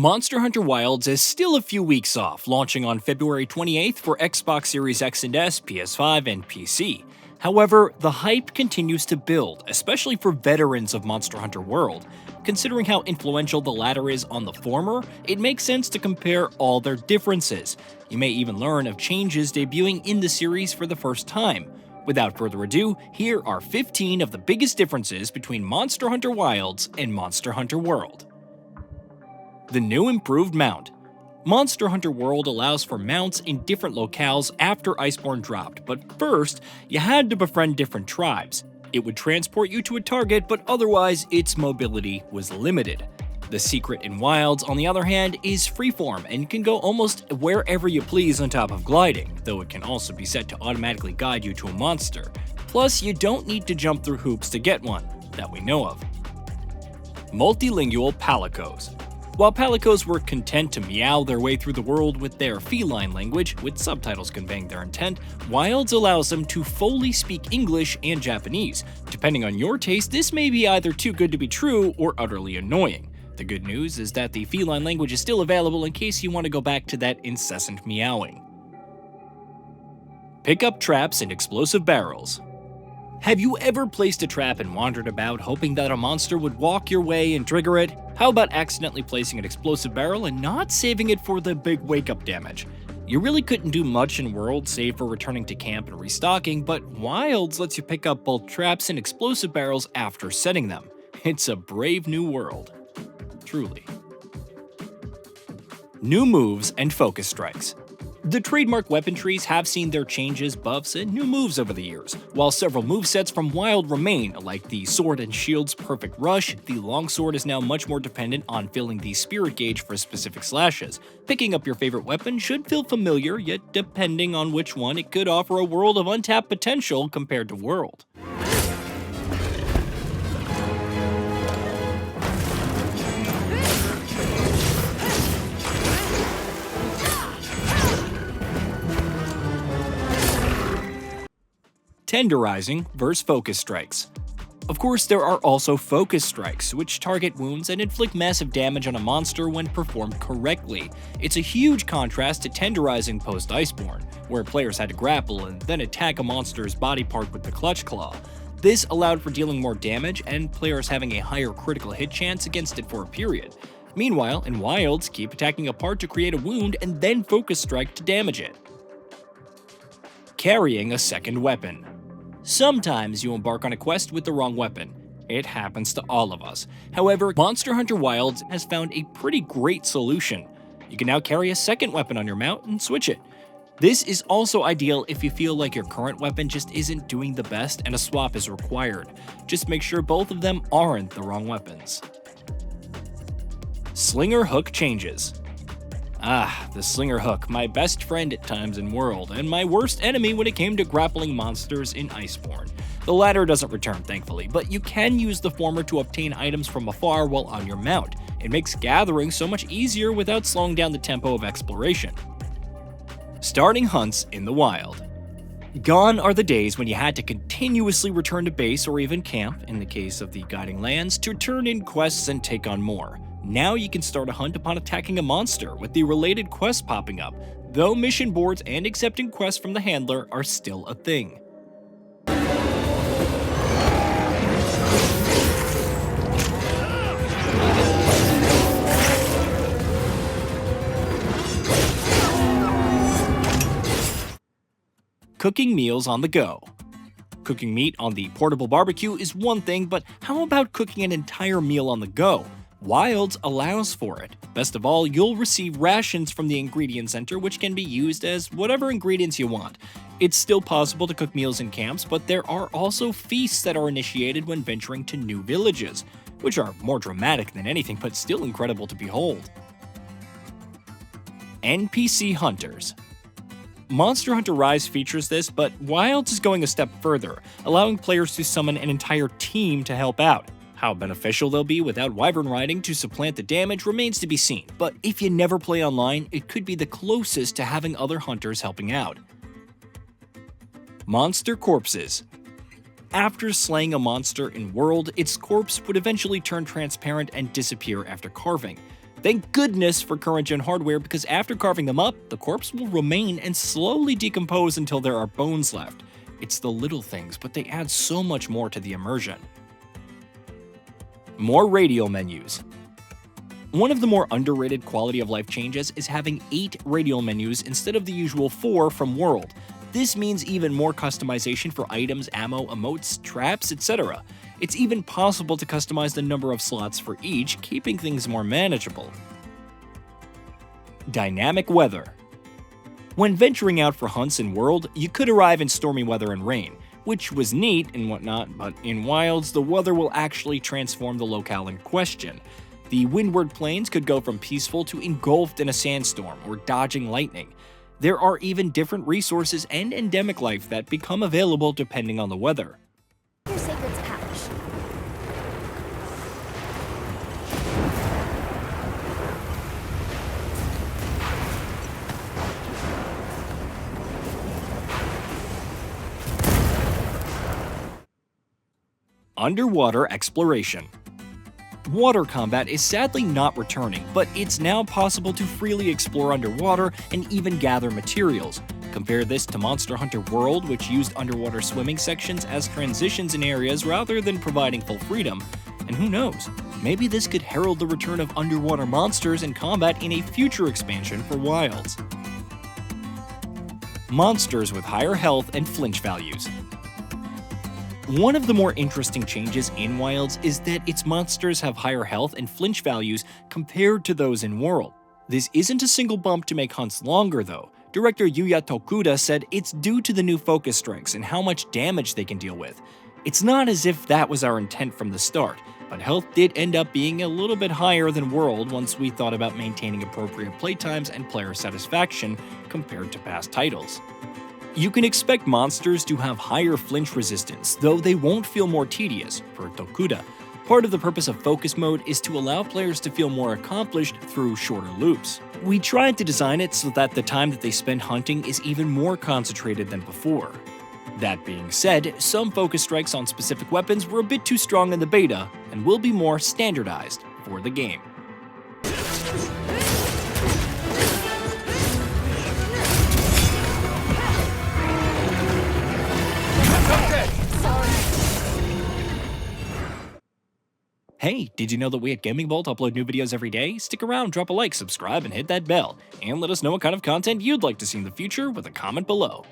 Monster Hunter Wilds is still a few weeks off, launching on February 28th for Xbox Series X and S, PS5, and PC. However, the hype continues to build, especially for veterans of Monster Hunter World. Considering how influential the latter is on the former, it makes sense to compare all their differences. You may even learn of changes debuting in the series for the first time. Without further ado, here are 15 of the biggest differences between Monster Hunter Wilds and Monster Hunter World. The new improved mount. Monster Hunter World allows for mounts in different locales after Iceborne dropped, but first, you had to befriend different tribes. It would transport you to a target, but otherwise its mobility was limited. The secret in Wilds, on the other hand, is freeform and can go almost wherever you please on top of gliding, though it can also be set to automatically guide you to a monster. Plus, you don't need to jump through hoops to get one, that we know of. Multilingual Palicos. While Palicos were content to meow their way through the world with their feline language, with subtitles conveying their intent, Wilds allows them to fully speak English and Japanese. Depending on your taste, this may be either too good to be true or utterly annoying. The good news is that the feline language is still available in case you want to go back to that incessant meowing. Pick up traps and explosive barrels. Have you ever placed a trap and wandered about hoping that a monster would walk your way and trigger it? How about accidentally placing an explosive barrel and not saving it for the big wake-up damage? You really couldn't do much in World save for returning to camp and restocking, but Wilds lets you pick up both traps and explosive barrels after setting them. It's a brave new world. Truly. New moves and focus strikes. The trademark weapon trees have seen their changes, buffs, and new moves over the years. While several movesets from Wild remain, like the Sword and Shield's Perfect Rush, the Longsword is now much more dependent on filling the spirit gauge for specific slashes. Picking up your favorite weapon should feel familiar, yet depending on which one, it could offer a world of untapped potential compared to World. Tenderizing versus focus strikes. Of course, there are also focus strikes, which target wounds and inflict massive damage on a monster when performed correctly. It's a huge contrast to tenderizing post-Iceborne, where players had to grapple and then attack a monster's body part with the clutch claw. This allowed for dealing more damage and players having a higher critical hit chance against it for a period. Meanwhile, in Wilds, keep attacking a part to create a wound and then focus strike to damage it. Carrying a second weapon. Sometimes you embark on a quest with the wrong weapon. It happens to all of us. However, Monster Hunter Wilds has found a pretty great solution. You can now carry a second weapon on your mount and switch it. This is also ideal if you feel like your current weapon just isn't doing the best and a swap is required. Just make sure both of them aren't the wrong weapons. Slinger hook changes. The Slinger Hook, my best friend at times in World, and my worst enemy when it came to grappling monsters in Iceborne. The latter doesn't return, thankfully, but you can use the former to obtain items from afar while on your mount. It makes gathering so much easier without slowing down the tempo of exploration. Starting hunts in the wild. Gone are the days when you had to continuously return to base or even camp, in the case of the Guiding Lands, to turn in quests and take on more. Now you can start a hunt upon attacking a monster, with the related quests popping up, though mission boards and accepting quests from the handler are still a thing. Cooking meals on the go. Cooking meat on the portable barbecue is one thing, but how about cooking an entire meal on the go? Wilds allows for it. Best of all, you'll receive rations from the ingredient center, which can be used as whatever ingredients you want. It's still possible to cook meals in camps, but there are also feasts that are initiated when venturing to new villages, which are more dramatic than anything but still incredible to behold. NPC Hunters. Monster Hunter Rise features this, but Wilds is going a step further, allowing players to summon an entire team to help out. How beneficial they'll be without wyvern riding to supplant the damage remains to be seen, but if you never play online, it could be the closest to having other hunters helping out. Monster corpses. After slaying a monster in World, its corpse would eventually turn transparent and disappear after carving. Thank goodness for current-gen hardware, because after carving them up, the corpse will remain and slowly decompose until there are bones left. It's the little things, but they add so much more to the immersion. More radial menus. One of the more underrated quality of life changes is having 8 radial menus instead of the usual 4 from World. This means even more customization for items, ammo, emotes, traps, etc. It's even possible to customize the number of slots for each, keeping things more manageable. Dynamic weather. When venturing out for hunts in World, you could arrive in stormy weather and rain, which was neat and whatnot, but in Wilds, the weather will actually transform the locale in question. The windward plains could go from peaceful to engulfed in a sandstorm or dodging lightning. There are even different resources and endemic life that become available depending on the weather. Your sacred's pouch. Underwater exploration. Water combat is sadly not returning, but it's now possible to freely explore underwater and even gather materials. Compare this to Monster Hunter World, which used underwater swimming sections as transitions in areas rather than providing full freedom. And who knows, maybe this could herald the return of underwater monsters and combat in a future expansion for Wilds. Monsters with higher health and flinch values. One of the more interesting changes in Wilds is that its monsters have higher health and flinch values compared to those in World. This isn't a single bump to make hunts longer though. Director Yuya Tokuda said it's due to the new focus strengths and how much damage they can deal with. It's not as if that was our intent from the start, but health did end up being a little bit higher than World once we thought about maintaining appropriate playtimes and player satisfaction compared to past titles. You can expect monsters to have higher flinch resistance, though they won't feel more tedious, per Tokuda. Part of the purpose of focus mode is to allow players to feel more accomplished through shorter loops. We tried to design it so that the time that they spend hunting is even more concentrated than before. That being said, some focus strikes on specific weapons were a bit too strong in the beta, and will be more standardized for the game. Hey, did you know that we at Gaming Bolt upload new videos every day? Stick around, drop a like, subscribe, and hit that bell. And let us know what kind of content you'd like to see in the future with a comment below.